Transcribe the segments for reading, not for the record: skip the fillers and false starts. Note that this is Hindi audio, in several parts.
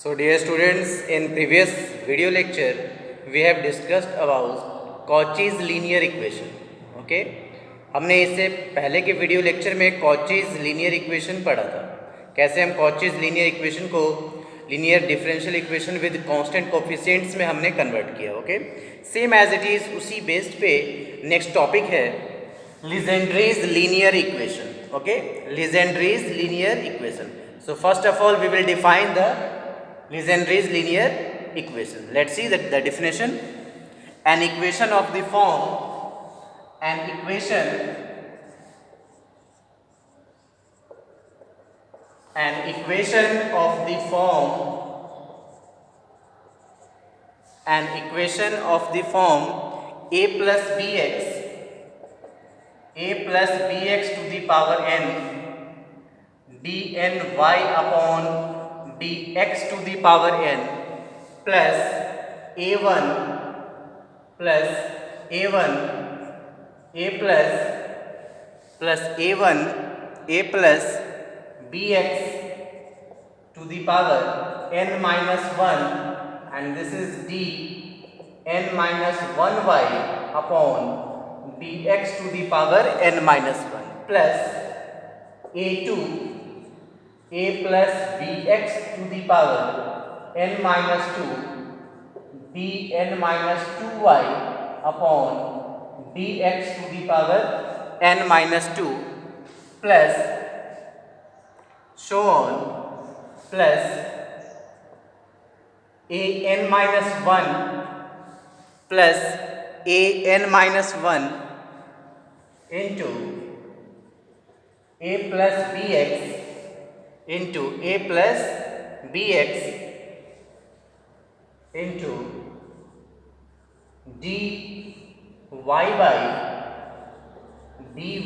So dear students, in previous video lecture we have discussed about Cauchy's linear equation. Okay, हमने इससे पहले के वीडियो लेक्चर में Cauchy's linear equation पढ़ा था, कैसे हम Cauchy's linear equation को linear differential equation with constant coefficients में हमने कन्वर्ट किया. Okay, same as it is उसी बेस्ड पे नेक्स्ट टॉपिक है Legendre's linear equation. Okay, Legendre's linear equation. So first of all we will define the Legendre's linear equation. Let's see the definition. An equation of the form an equation of the form a plus bx to the power n dny upon dx to the power n plus a1 plus a1 a plus bx to the power n minus 1 and this is d n minus 1y upon dx to the power n minus 1 plus a2 a plus bx to the power n minus 2 dn minus 2y upon dx to the power n minus 2 plus so on plus a n minus 1 plus a n minus 1 into a plus bx into a plus bx into dy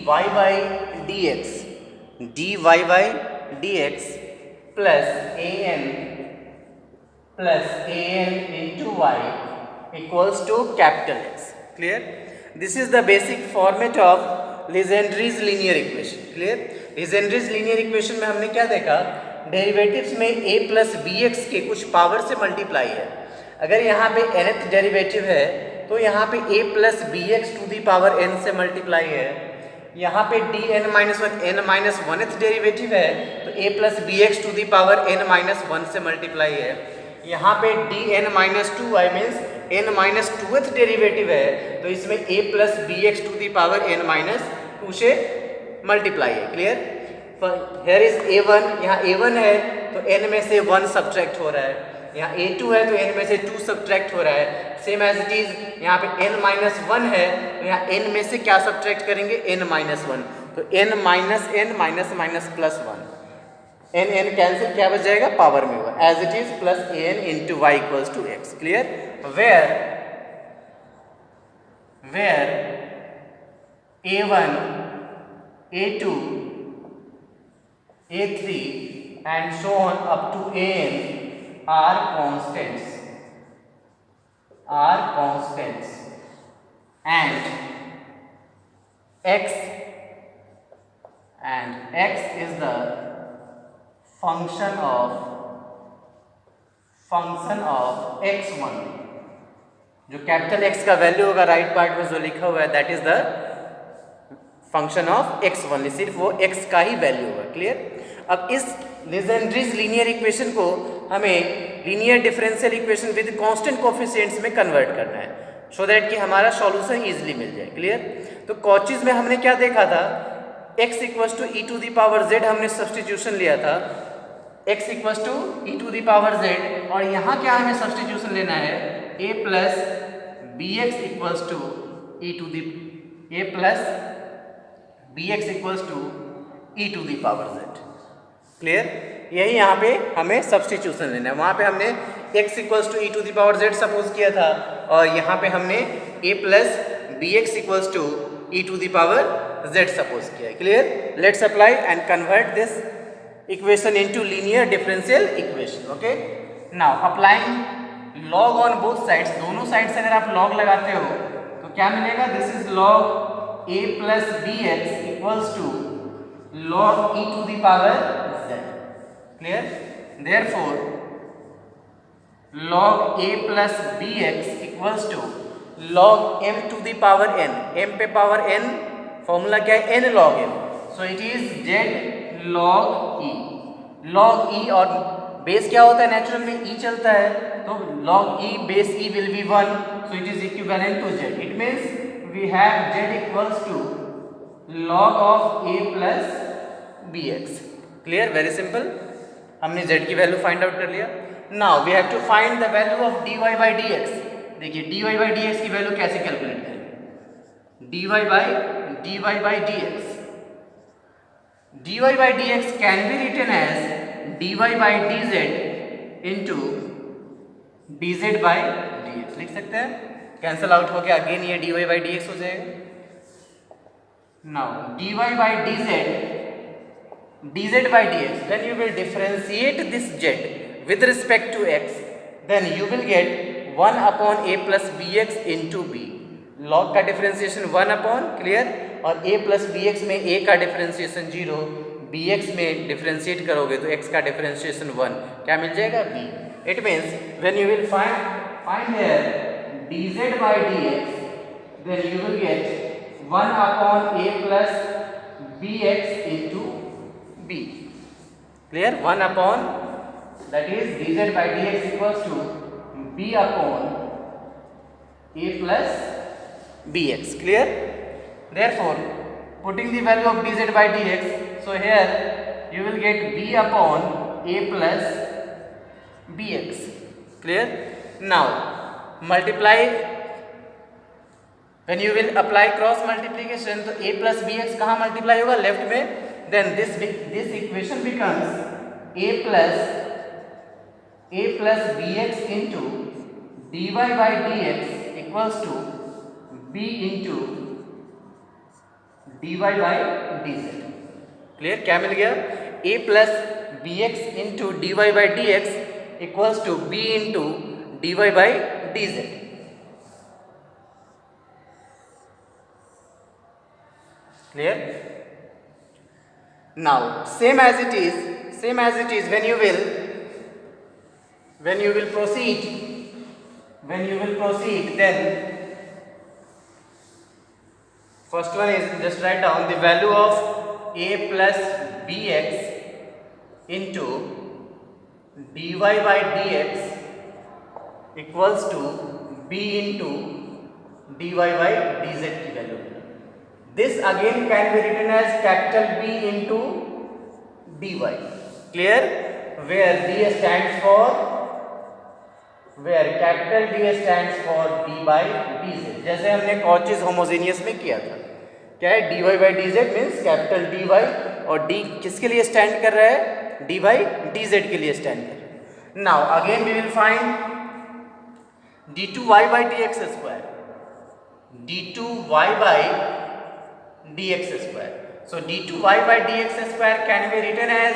by dx plus an into y equals to capital X. Clear? This is the basic format of Legendre's linear equation. Clear? Legendre's linear equation में हमने क्या देखा, डेरिवेटिव्स में a प्लस बी एक्स के कुछ पावर से मल्टीप्लाई है. अगर यहाँ पे nth डेरिवेटिव है तो यहाँ पे a plus B X to the power n से मल्टीप्लाई है. यहाँ पे D N minus one N minus oneth derivative है तो a plus B X to the power n minus one से मल्टीप्लाई है. यहाँ पे D N minus two I means n minus twoth derivative है तो इसमें a plus B X to the power n minus two से मल्टीप्लाई है. क्लियर? हेयर इज a1, यहाँ a1 है तो n में से 1 सब्ट्रैक्ट हो रहा है, यहाँ a2 है तो n में से 2 सब्ट्रैक्ट हो रहा है. सेम एज इट इज यहाँ पे n माइनस 1 है तो यहाँ n में से क्या सब्ट्रैक्ट करेंगे, n माइनस 1, तो n minus n minus minus plus 1, n cancel, क्या बच जाएगा, पावर में होगा as it is plus an into y equals to x. Clear? where a1 a2 a3 and so on up to an are constants and x is the function of x1. जो कैपिटल x का वैल्यू होगा राइट पार्ट में जो लिखा हुआ है that is the function of x1, सिर्फ वो x का ही वैल्यू होगा. क्लियर? अब इस Legendre's लीनियर इक्वेशन को हमें linear differential equation with constant coefficients में कन्वर्ट करना है सो दैट कि हमारा सॉल्यूशन इजीली मिल जाए. क्लियर? तो कॉचीज में हमने क्या देखा था, x equals to e to the power z हमने सब्स्टिट्यूशन लिया था, x equals to e to the power z, और यहाँ क्या हमें सब्स्टिट्यूशन लेना है, a plus B x equals to e to the a plus B x equals to e to the power z. Clear? यही यहाँ पे हमें सब्स्टिट्यूशन लेना है. वहाँ पे हमने x equals to e to the power z suppose किया था और यहाँ पे हमने a plus B x equals to e to the power z suppose किया है. Clear? Let's apply and convert this equation into linear differential equation. Okay, now applying log on both sides, दोनों साइड से अगर आप log लगाते हो तो क्या मिलेगा, this is log a plus B x equals to log e to the power z. Clear? Therefore log a plus bx equals to log m to the power n, m पे पावर n फॉर्मूला क्या है, n log m, so it is z log e. log e और बेस क्या होता है, नेचुरल में e चलता है, तो log e base e will be 1, so it is equivalent to z. It means we have z equals to log of a प्लस bx. Clear, very simple. हमने z की वैल्यू फाइंड आउट कर लिया. Now we have to find the value of dy by dx. देखिए dy by dx की वैल्यू कैसे कैलकुलेट करें. dy by dx, dy by dx can be written as dy by dz into dz by dx. लिख सकते हैं, कैंसल आउट हो गया, अगेन ये dy by dx हो जाएगा. Now dy by dz by dx, then you will differentiate this z with respect to x, then you will get 1 upon a plus bx into b. log का डिफरेंशिएशन 1 अपॉन, क्लियर, और a प्लस bx में a का डिफरेंशिएशन 0, bx में डिफरेंशिएट करोगे तो x का डिफरेंशिएशन 1, क्या मिल जाएगा, b. It means when you will find here dz by dx, then you will get 1 upon a plus bx into b. clear, 1 upon, that is dz by dx equals to b upon a plus bx. clear, therefore putting the value of dz by dx, so here you will get b upon a plus bx. clear, now multiply, when you will apply cross multiplication, तो a plus bx कहाँ multiply होगा, लेफ्ट में, then this equation becomes a plus bx into dy by dx equals to b into dy by dz. Clear, क्या मिल गया, a plus bx into dy by dx equals to b into dy by dz. clear, now same as it is when you will proceed, then first one is, just write down the value of a plus bx into dy by dx equals to b into dy by dz की value. This again can be written as capital B into dy. clear, where capital D stands for d by dz, जैसे हमने कॉचेस होमोजेनियस में किया था. क्या है, dy by dz means capital dy, और d किसके लिए स्टैंड कर रहा है, dy by dz के लिए स्टैंड कर रहा है. Now again we will find d2y by dx square, d2y by dx square. So d2y by dx square can be written as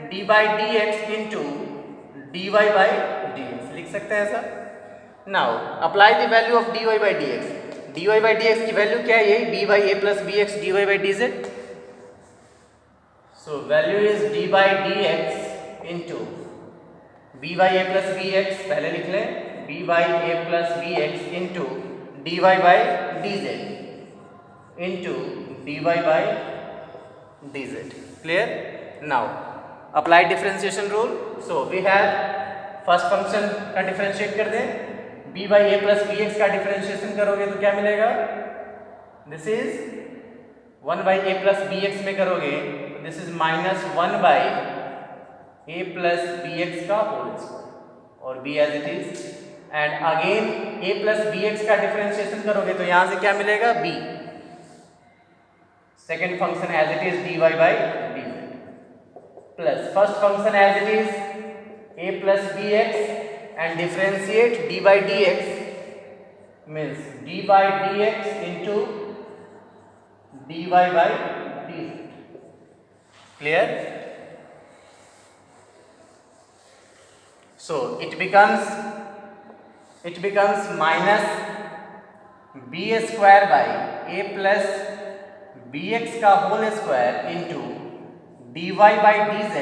d by dx into dy by dx. लिख सकते हैं ऐसा. Now apply the value of dy by dx. dy by dx की वैल्यू क्या है, ये b by a plus bx dy by dz. So value is d by dx into b by a plus bx, पहले लिख लें, b by a plus bx into dy by dz into dy by dz. clear, now apply differentiation rule. so we have first function का डिफरेंशिएट कर दें, b by a plus bx का डिफरेंशिएशन करोगे तो क्या मिलेगा, this is 1 by a plus bx में करोगे, this is minus 1 by a plus bx का होल स्क्वायर, और b as it is, and again a plus bx का डिफरेंशिएशन करोगे तो यहां से क्या मिलेगा, b, second function as it is dy by dz, plus first function as it is a plus bx, and differentiate d by dx means d by dx into dy by dz. clear, so it becomes minus b square by a plus bx का whole square into dy by dz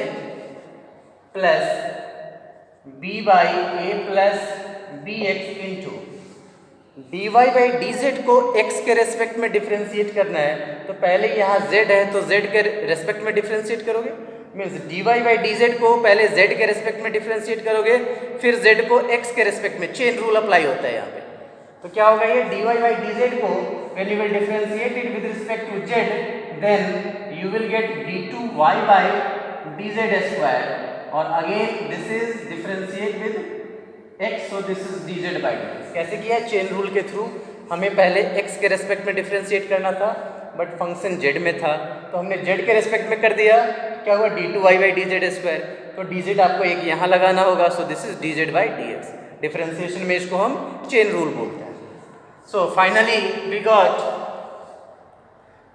plus b by a plus B x into dy by D Z को x के रेस्पेक्ट में डिफ्रेंशिएट करना है, तो पहले यहाँ z है तो z के रेस्पेक्ट में डिफ्रेंशिएट करोगे, means dy by D Z को पहले z के रेस्पेक्ट में डिफ्रेंशिएट करोगे, फिर z को x के रेस्पेक्ट में, चेन रूल अप्लाई होता है यहाँ पे। तो क्या होगा ये dy बाई डी जेड को when you will differentiate it with respect to z, then you will get d2y by D Z square, और again this is differentiate with x, so this is dz by dx। कैसे किया? चेन रूल के थ्रू। हमें पहले x के रेस्पेक्ट में डिफ्रेंशिएट करना था, बट फंक्शन z में था, तो हमने z के रेस्पेक्ट में कर दिया। क्या हुआ? d2y by D Z square, तो dz आपको एक यहाँ लगाना होगा, so this is dz by dx। Differentiation में इसको हम चेन रूल बोलते हैं। So finally we got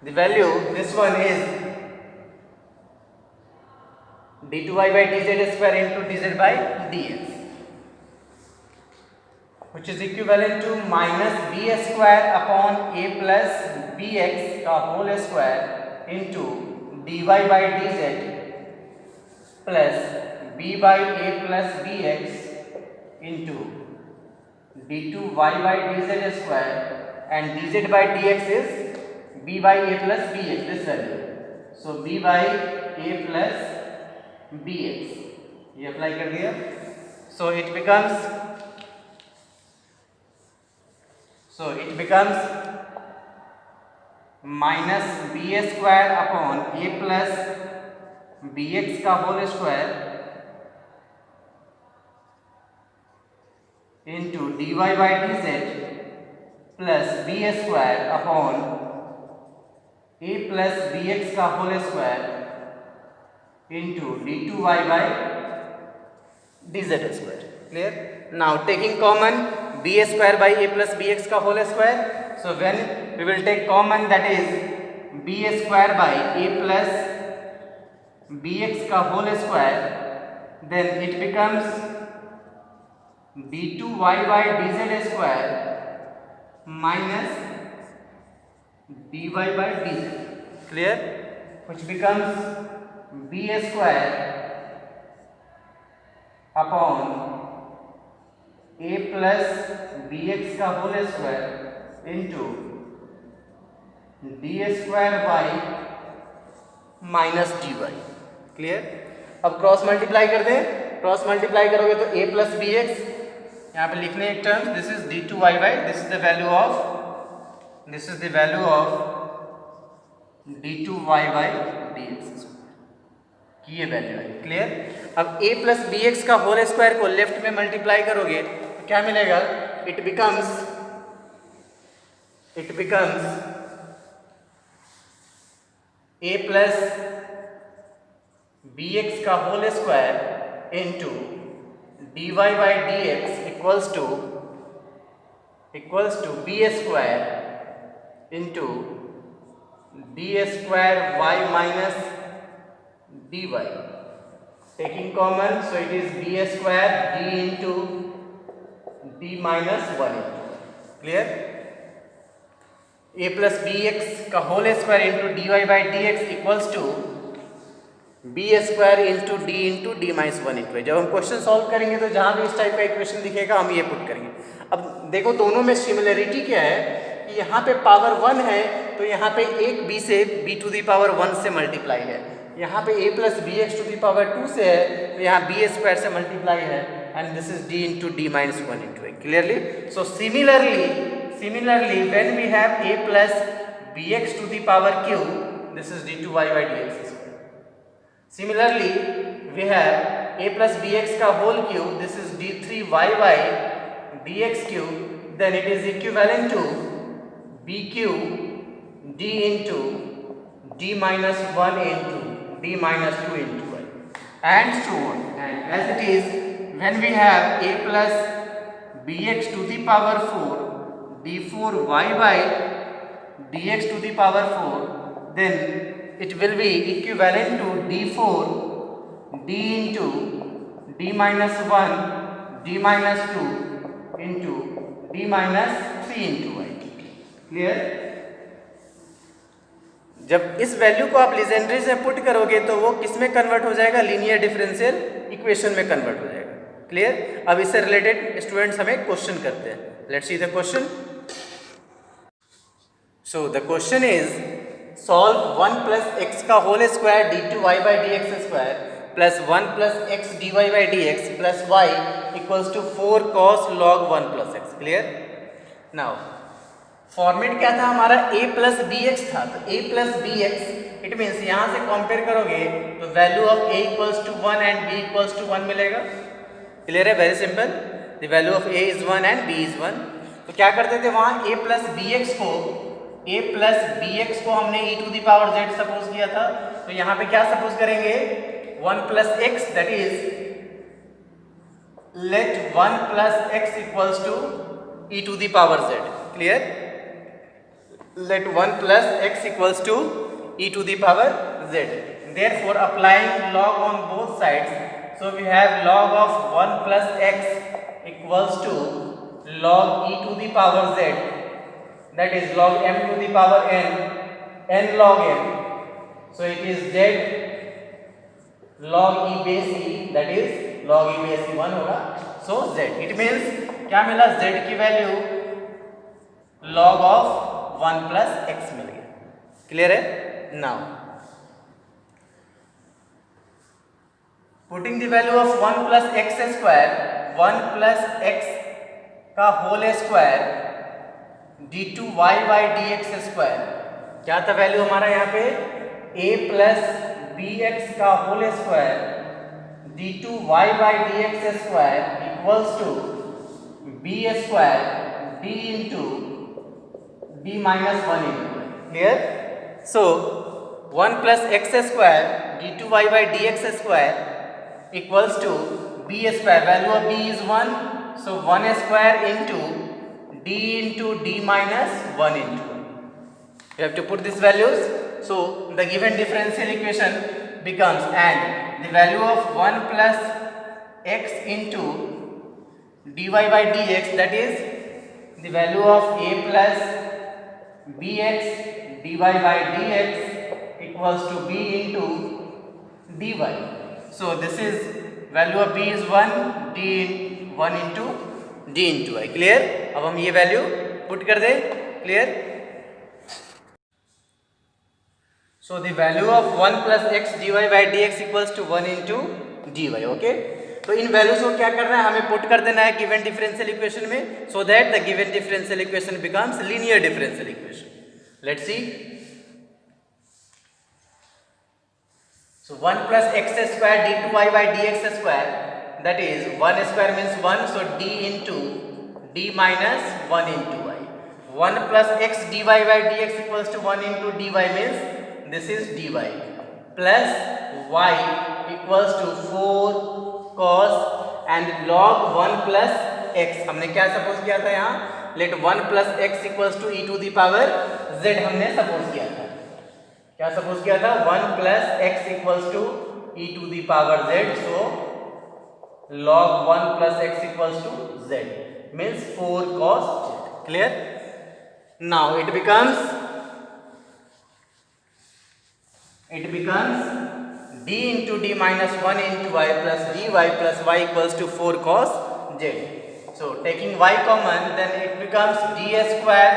the value, this one is d2y by D Z square into dz by dx, which is equivalent to minus b square upon a plus bx का whole square into dy by dz plus b by a plus bx into d2y by dz square, and dz by dx is b by a plus bx, this value, so b by a plus bx, ये अप्लाई कर दिया। So it becomes minus b square upon a plus bx का whole square into dy by dz plus b square upon a plus bx का whole square into d2y by dz square। Clear? Now taking common b square by a plus bx का whole square, so when we will take common, that is b square by a plus bx का whole square, then it becomes d2y by dz square minus dy by dz, clear, which becomes b square upon a plus bx का whole square into D square by minus d y. Clear? अब क्रॉस मल्टीप्लाई कर दें, क्रॉस मल्टीप्लाई करोगे तो a प्लस बी एक्स, यहाँ पे लिखने एक term, this is D two Y by, this is the value of D two Y by D X की ये वैल्यू है। क्लियर? अब a प्लस बी एक्स का होल स्क्वायर को लेफ्ट में मल्टीप्लाई करोगे तो क्या मिलेगा? It becomes a plus B X का whole square into D Y by D X equals to B square into D square Y minus dy, taking common, so it is b square d into d minus 1 into, clear? a plus bx का whole square into dy by dx equals to b square into d minus 1 into। जब हम क्वेश्चन सॉल्व करेंगे तो जहाँ भी इस टाइप का इक्वेशन दिखेगा हम ये पुट करेंगे। अब देखो दोनों में सिमिलरिटी क्या है कि यहाँ पे पावर 1 है तो यहाँ पे एक b से b टू दी पावर 1 से मल्टीप्लाई है, यहाँ पे a plus B X to the power 2 से है तो यहाँ b स्क्वायर से मल्टीप्लाई है, and this is d into D minus 1 into A. Clearly? So similarly when we have a plus B X to the power q, this is d2y by dx। Similarly we have a plus B X का whole cube, this is d3y by dx cube, then it is equivalent to b cube d into d minus 1 into d minus 2 into y, and so on. And as it is, when we have a plus bx to the power 4 d4y by dx to the power 4, then it will be equivalent to d4 d into d minus 1 d minus 2 into d minus 3 into y. Clear? जब इस वैल्यू को आप लीजेंड्रे से पुट करोगे तो वो किस में कन्वर्ट हो जाएगा? लीनियर डिफरेंशियल इक्वेशन में कन्वर्ट हो जाएगा। क्लियर? अब इससे रिलेटेड स्टूडेंट्स हमें क्वेश्चन करते हैं. Let's see the question. So the question is solve 1 plus X का whole square D two Y by D X square plus 1 plus X D Y by D X plus Y equals to 4 cos log 1 plus X. Clear? Now format क्या था हमारा, a प्लस बी एक्स था. तो a plus B x it means यहाँ से कंपेयर करोगे तो value of a equals to 1 and b equals to 1 मिलेगा. क्लियर है? Very simple. The value of a is 1 and b is 1. तो क्या करते थे वहाँ a प्लस बी एक्स को हमने e to the power z suppose किया था. तो यहाँ पे क्या सपोज करेंगे, 1 plus x that is let 1 plus x equals to e to the power z. Clear? let 1 plus x equals to e to the power z. Therefore applying log on both sides, so we have log of 1 plus x equals to log e to the power z, that is log m to the power n log m. So it is z log e base e, that is log e base e 1 होगा. So z it means क्या मिला, z की value log of 1 plus X मिल गया. क्लियर है? Now putting the value of 1 plus X square, 1 plus X का whole square D two Y by D X square. क्या था वैल्यू हमारा यहाँ पे, a प्लस बी एक्स का whole square D two Y by D X square equals to B square D into d minus 1 into. Clear? So 1 plus x square d2y by dx square equals to b square. Value of b is 1. So 1 square into d minus 1 into 1. You have to put these values. So the given differential equation becomes, and the value of 1 plus x into dy by dx, that is the value of a plus bx dy by dx equals to b into dy. So this is value of b is 1, d 1 into d into y. Clear? अब हम ये वैल्यू पुट कर दें. Clear? So the value of 1 plus x dy by dx equals to 1 into dy. Okay? तो इन वैल्यूज को क्या करना है, हमें पुट कर देना है गिवन डिफरेंशियल इक्वेशन में, so that the given differential equation becomes linear differential equation. Let's see. So 1 plus x square d2y by dx square, that is 1 square means 1, so d into d minus 1 into y. 1 plus x dy by dx equals to 1 into dy means this is dy plus y equals to 4 cos and log 1 plus x. हमने क्या सपोज किया था यहाँ, let 1 plus x equals to e to the power z हमने सपोज किया था. क्या सपोज किया था, 1 plus x equals to e to the power z. So log 1 plus x equals to z means 4 cos z. Clear? Now it becomes d into d minus 1 into y plus dy plus y equals to 4 cos z. So taking y common, then it becomes d square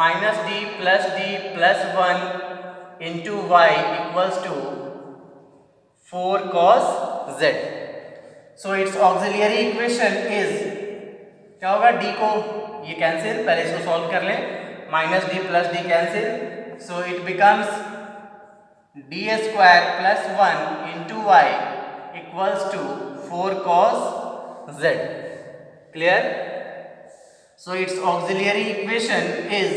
minus d plus 1 into y equals to 4 cos z. So its auxiliary equation is, क्या होगा, d को ये कैंसिल, पहले इसको सॉल्व कर लें, minus d plus d cancel. So it becomes d square plus 1 into y equals to 4 cos z. Clear? So its auxiliary equation is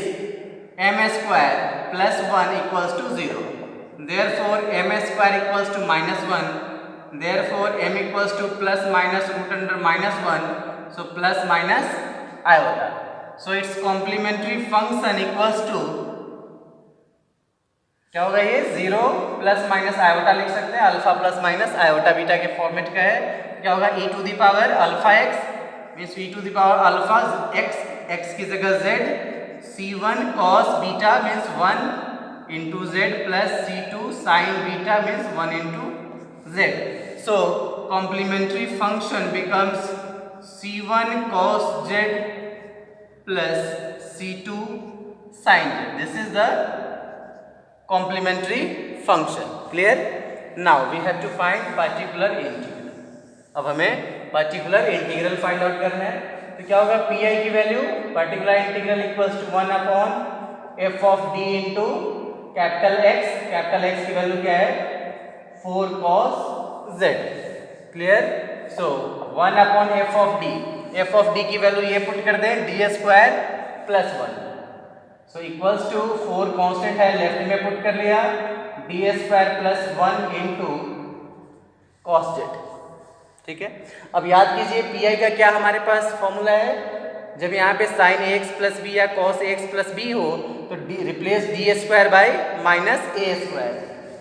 m square plus 1 equals to 0. Therefore m square equals to minus 1. Therefore m equals to plus minus root under minus 1. So plus minus iota. So its complementary function equals to, क्या होगा ये, 0 प्लस माइनस आयोटा लिख सकते हैं, alpha plus minus iota beta के फॉर्मेट का है. क्या होगा, e to the power alpha x means e to the power alpha x की जगह z, c1 cos beta means 1 into z plus c2 sine beta means 1 into z. So complementary function becomes c1 cos z plus c2 sin z. This is the complementary function. Clear? Now we have to find particular integral. अब हमें particular integral find out करना है. तो क्या होगा? pi की value particular integral equals to 1 upon f of d into capital X. capital X की वैल्यू क्या है? 4 cos z. Clear? So 1 upon f of d. f of d की वैल्यू ये पुट कर दें, d square plus 1. So equals to 4 constant है, लेफ्ट में पुट कर लिया, d square plus 1 into cos z. ठीक है. अब याद कीजिए पी आई का क्या हमारे पास फॉर्मूला है. जब यहाँ पे sine A X plus B या cos A X plus B हो तो replace D square by minus A square.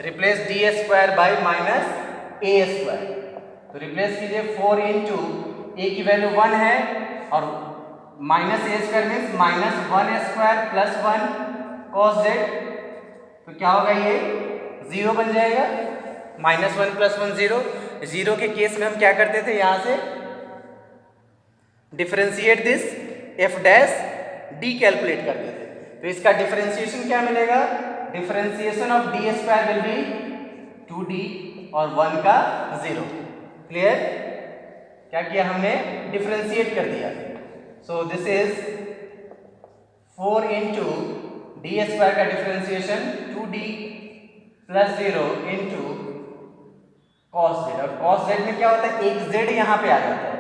Replace D square by minus A square. तो रिप्लेस कीजिए 4 इंटू ए की वैल्यू 1 है और minus A square means minus 1 square plus 1 cos Z. तो क्या होगा? ये 0 बन जाएगा. Minus 1 plus 1 0. 0 के केस में हम क्या करते थे? यहाँ से differentiate this F dash D calculate करते थे. तो इसका डिफरेंशिएशन क्या मिलेगा? Differentiation of D square will be 2d और 1 का 0. क्लियर? क्या किया हमने? डिफरेंशिएट कर दिया. So this is 4 into D square का differentiation 2d plus 0 into cos Z. और कॉस जेड में क्या होता है? एक z यहाँ पे आ जाता है.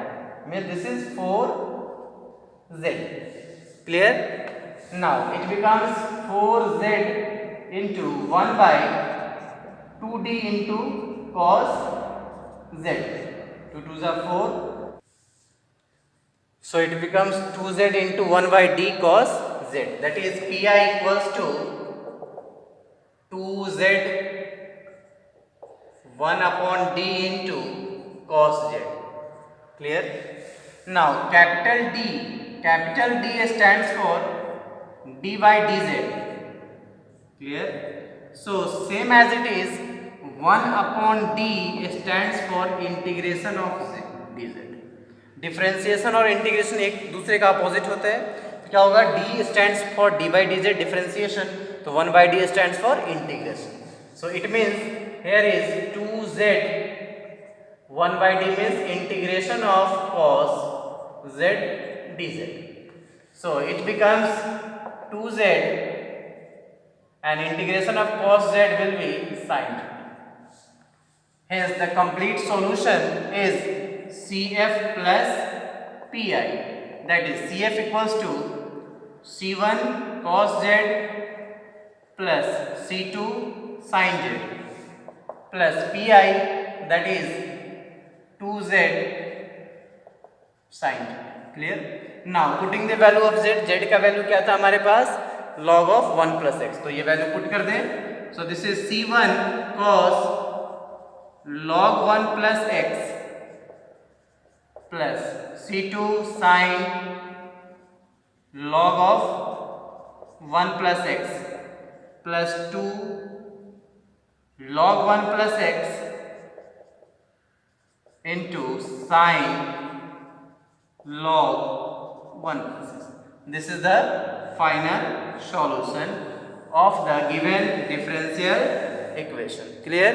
Mean this is 4z. Clear? Now it becomes 4z into 1 by 2d into cos z. 2 2 are 4. So it becomes 2z into 1 by d cos z. That is pi equals to 2z 1 upon d into cos z. Clear? Now capital D stands for d by dz. Clear? So same as it is 1 upon d stands for integration of dz. Differentiation और इंटीग्रेशन एक दूसरे का अपोजिट होता है. तो क्या होगा? d stands for d by D Z differentiation, तो 1 by D stands for integration. So it means here is 2z 1 by D means integration of cos z dz. So it becomes 2z and integration of cos z will be sin. Hence the complete solution is CF plus PI. That is CF equals to C1 cos z plus C2 sin z plus PI, that is 2z sin z. Clear? Now putting the value of z. Z का वैल्यू क्या था हमारे पास? log of 1 plus x. तो ये वैल्यू पुट कर दें. So this is C1 cos log 1 plus x plus C2 sin log of 1 plus x plus 2 log 1 plus x into sin log 1 plus x. This is the final solution of the given differential equation. Clear?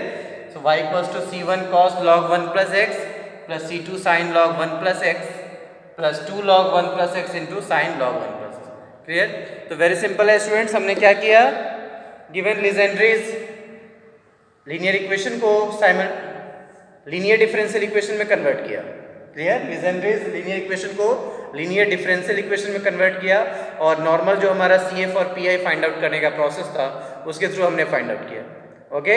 So y equals to C1 cos log 1 plus x plus C2 sin log 1 plus x plus 2 log 1 plus x into sin log 1 plus x. Clear? तो very simple है स्टूडेंट्स. हमने क्या किया? गिवन लीजेंड्रीज लीनियर इक्वेशन को लीनियर डिफरेंशियल इक्वेशन में कन्वर्ट किया. क्लियर? लीजेंड्रीज लीनियर इक्वेशन को लीनियर डिफरेंशियल इक्वेशन में कन्वर्ट किया और नॉर्मल जो हमारा CF और PI फाइंड आउट करने का प्रोसेस था उसके थ्रू हमने फाइंड आउट किया. Okay,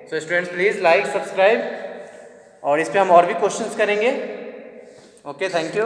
so students please like subscribe और इस पे हम और भी क्वेश्चंस करेंगे. Okay, thank you.